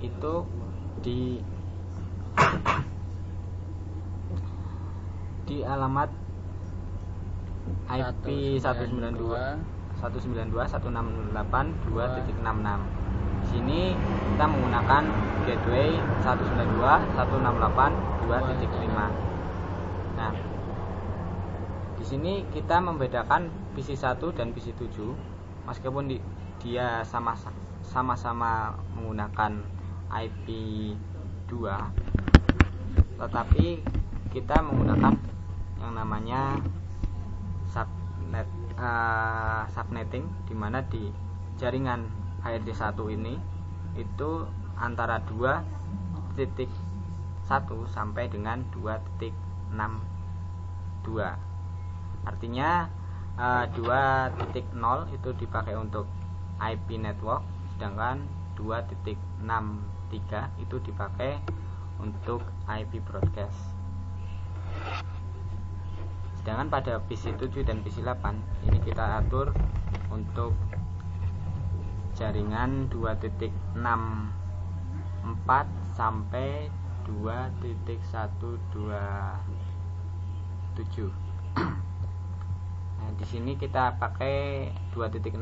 itu di alamat IP 192.168.2.66. Di sini kita menggunakan gateway 192.168.2.5. Nah, di sini kita membedakan PC 1 dan PC 7 meskipun dia sama-sama menggunakan IP 2, tetapi kita menggunakan yang namanya subnetting, di mana di jaringan HRD1 ini itu antara 2.1 sampai dengan 2.62. Artinya 2.0 itu dipakai untuk IP network, sedangkan 2.63 itu dipakai untuk IP broadcast. Sedangkan pada PC 7 dan PC 8 ini kita atur untuk jaringan 2.64 sampai 2.127. Nah, di sini kita pakai 2.65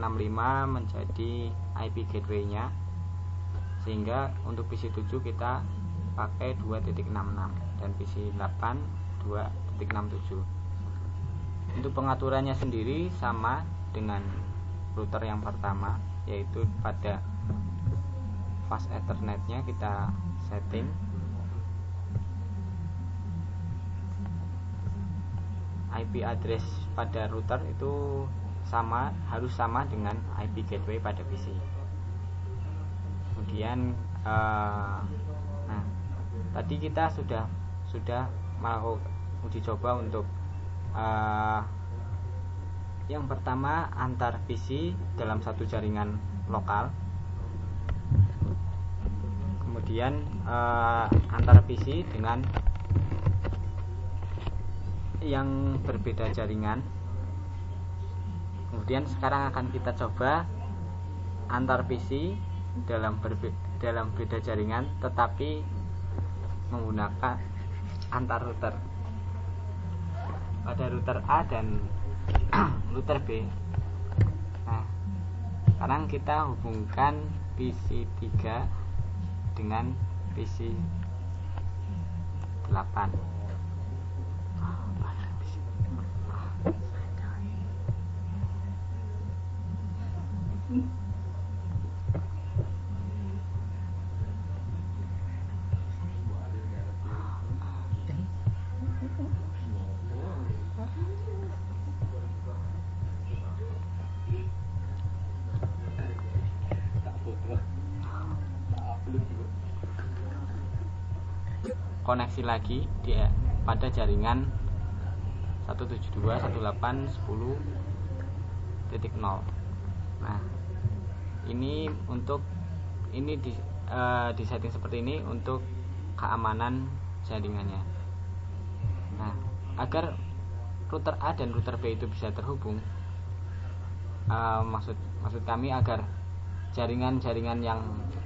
menjadi IP gateway-nya, sehingga untuk PC 7 kita pakai 2.66 dan PC 8 2.67. Untuk pengaturannya sendiri sama dengan router yang pertama, yaitu pada fast Ethernet-nya kita setting IP address pada router itu harus sama dengan IP gateway pada PC. Kemudian tadi kita sudah melakukan uji coba untuk yang pertama antar PC dalam satu jaringan lokal, kemudian antar PC dengan yang berbeda jaringan. Kemudian sekarang akan kita coba antar PC dalam beda jaringan tetapi menggunakan antar router pada router A dan router B. Nah, sekarang kita hubungkan PC 3 dengan PC 8. Koneksi lagi pada jaringan 172.168.10.0. Nah, ini di setting seperti ini untuk keamanan jaringannya. Nah, agar router A dan router B itu bisa terhubung, maksud kami agar jaringan-jaringan yang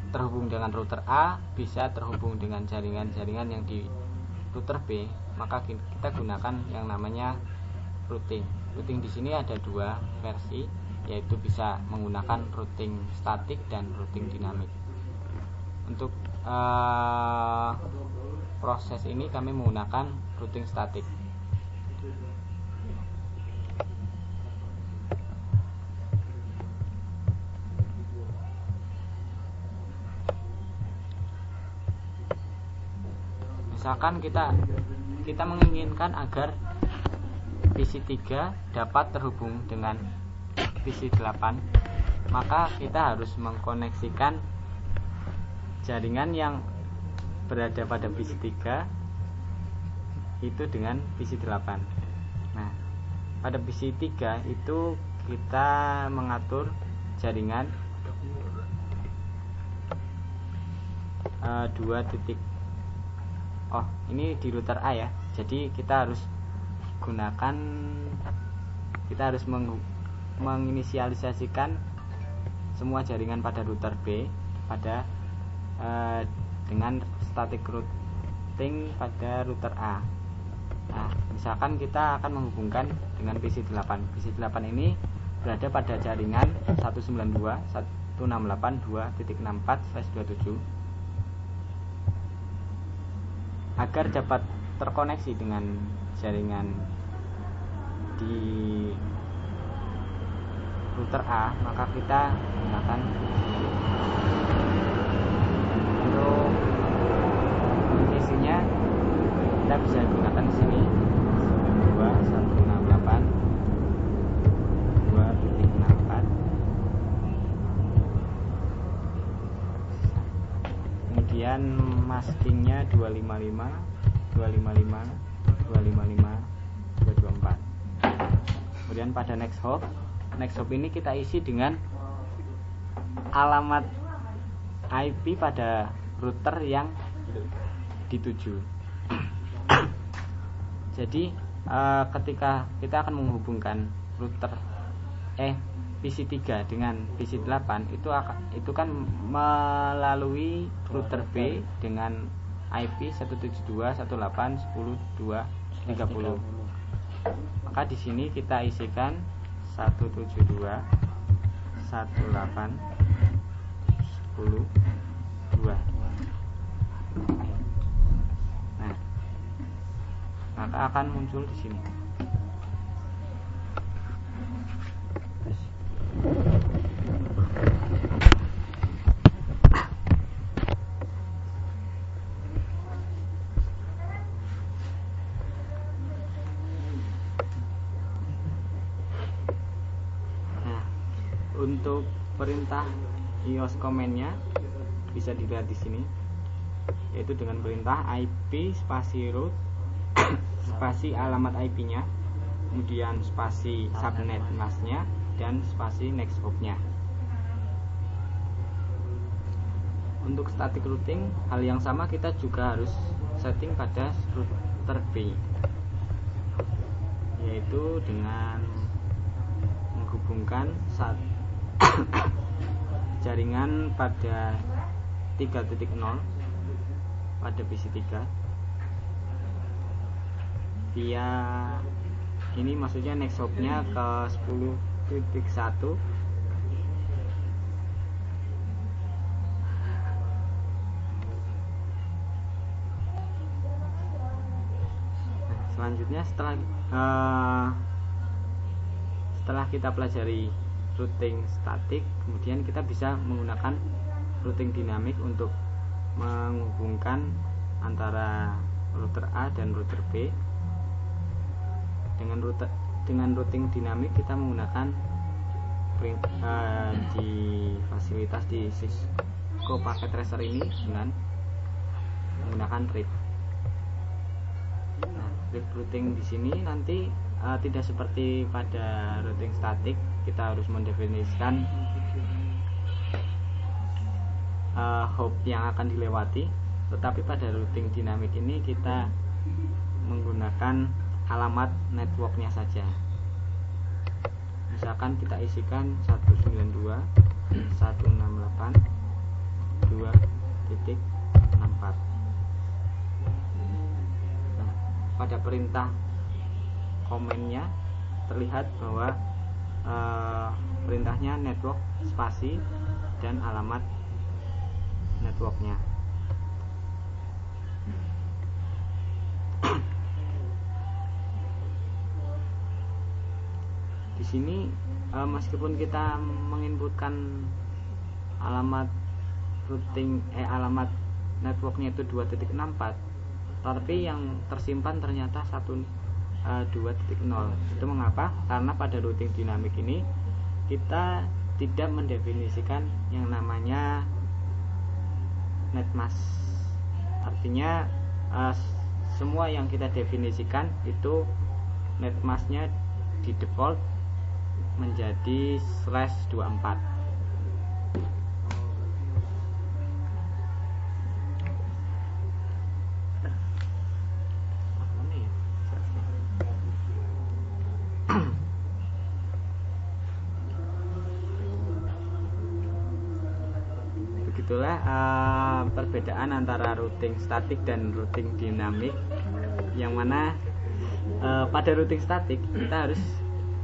terhubung dengan router A bisa terhubung dengan jaringan-jaringan yang di router B, maka kita gunakan yang namanya routing. Routing di sini ada dua versi, yaitu bisa menggunakan routing statik dan routing dinamik. Untuk proses ini kami menggunakan routing statik. Misalkan kita menginginkan agar PC 3 dapat terhubung dengan PC 8, maka kita harus mengkoneksikan jaringan yang berada pada PC 3 itu dengan PC 8. Nah, pada PC 3 itu kita mengatur jaringan 2. Ini di router A ya. Jadi kita harus menginisialisasikan semua jaringan pada router B pada dengan static routing pada router A. Nah, misalkan kita akan menghubungkan dengan PC8. PC8 ini berada pada jaringan 192.168.2.64/27. Agar dapat terkoneksi dengan jaringan di router A, maka kita gunakan untuk isinya. Kita bisa gunakan di sini 168.2.64. Kemudian maskingnya 255, 255, 255, 224. Kemudian pada next hop ini kita isi dengan alamat IP pada router yang dituju. Jadi ketika kita akan menghubungkan router PC3 dengan PC8, itu kan melalui router B dengan IP 172.168.10.2.30. Maka di sini kita isikan 172.168.10.2. Nah, maka akan muncul di sini. Untuk perintah iOS command-nya bisa dilihat di sini, yaitu dengan perintah IP spasi root spasi alamat IP-nya, kemudian spasi subnet mask-nya, dan spasi next hop-nya. Untuk static routing, hal yang sama kita juga harus setting pada router B, yaitu dengan menghubungkan jaringan pada 3.0 pada PC3 via ini, maksudnya next hop-nya ke 10.1. Selanjutnya setelah kita pelajari routing statik, kemudian kita bisa menggunakan routing dinamik untuk menghubungkan antara router A dan router B. Dengan routing dinamik kita menggunakan di fasilitas di Cisco Packet Tracer ini dengan menggunakan RIP. Nah, RIP routing di sini nanti tidak seperti pada routing statik, kita harus mendefinisikan hop yang akan dilewati, tetapi pada routing dinamik ini kita menggunakan alamat networknya saja. Misalkan kita isikan 192.168.2.64. Nah, pada perintah komennya terlihat bahwa perintahnya network spasi dan alamat networknya. Di sini meskipun kita menginputkan alamat routing alamat networknya itu 2.64, tapi yang tersimpan ternyata 2.0. Itu mengapa? Karena pada routing dinamik ini kita tidak mendefinisikan yang namanya netmask. Artinya semua yang kita definisikan itu netmasknya di default menjadi /24. itulah perbedaan antara routing statik dan routing dinamik, yang mana pada routing statik kita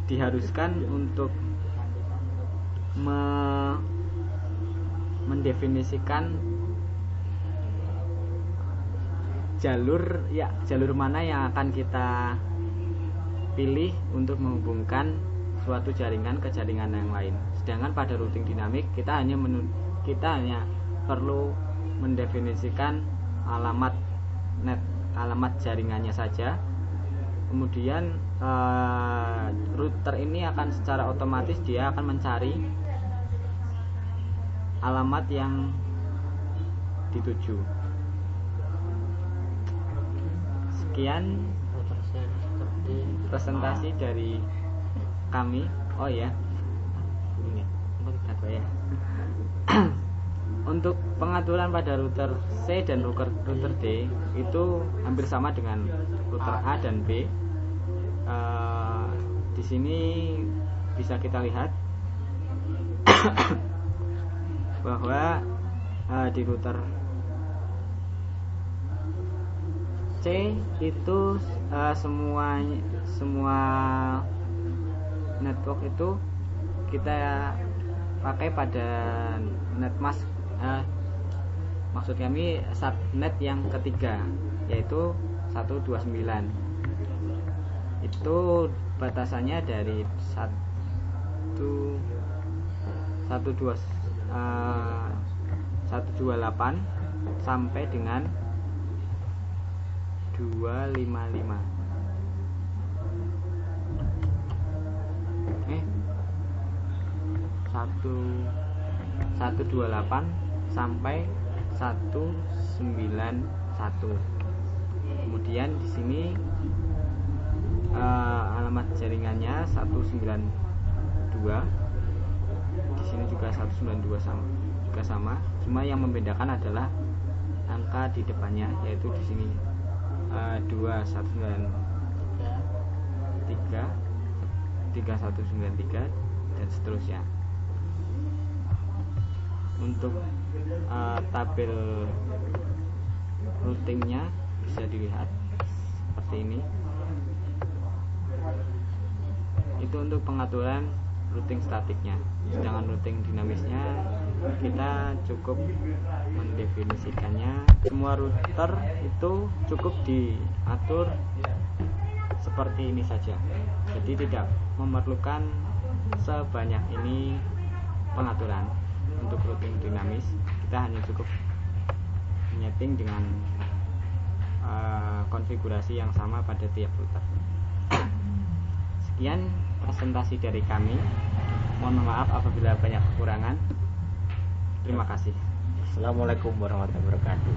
diharuskan untuk mendefinisikan jalur mana yang akan kita pilih untuk menghubungkan suatu jaringan ke jaringan yang lain. Sedangkan pada routing dinamik kita hanya perlu mendefinisikan alamat jaringannya saja. Kemudian router ini akan secara otomatis dia akan mencari alamat yang dituju. Sekian presentasi dari kami. Oh ya, untuk pengaturan pada router C dan router D itu hampir sama dengan router A dan B. Di sini bisa kita lihat bahwa di router C itu semua network itu kita pakai pada netmask, maksud kami subnet yang ketiga, yaitu 129. Itu batasannya dari 128 sampai dengan 255. 128 sampai 191. Kemudian di sini alamat jaringannya 192. Di sini juga 192 sama. Cuma yang membedakan adalah angka di depannya, yaitu di sini 2193, 3193 dan seterusnya. Untuk tabel routingnya bisa dilihat seperti ini. Itu untuk pengaturan routing statiknya. Sedangkan routing dinamisnya kita cukup mendefinisikannya. Semua router itu cukup diatur seperti ini saja. Jadi tidak memerlukan sebanyak ini pengaturan. Untuk routing dinamis kita hanya cukup menyeting dengan konfigurasi yang sama pada tiap router. Sekian presentasi dari kami. Mohon maaf apabila banyak kekurangan. Terima kasih. Assalamualaikum warahmatullahi wabarakatuh.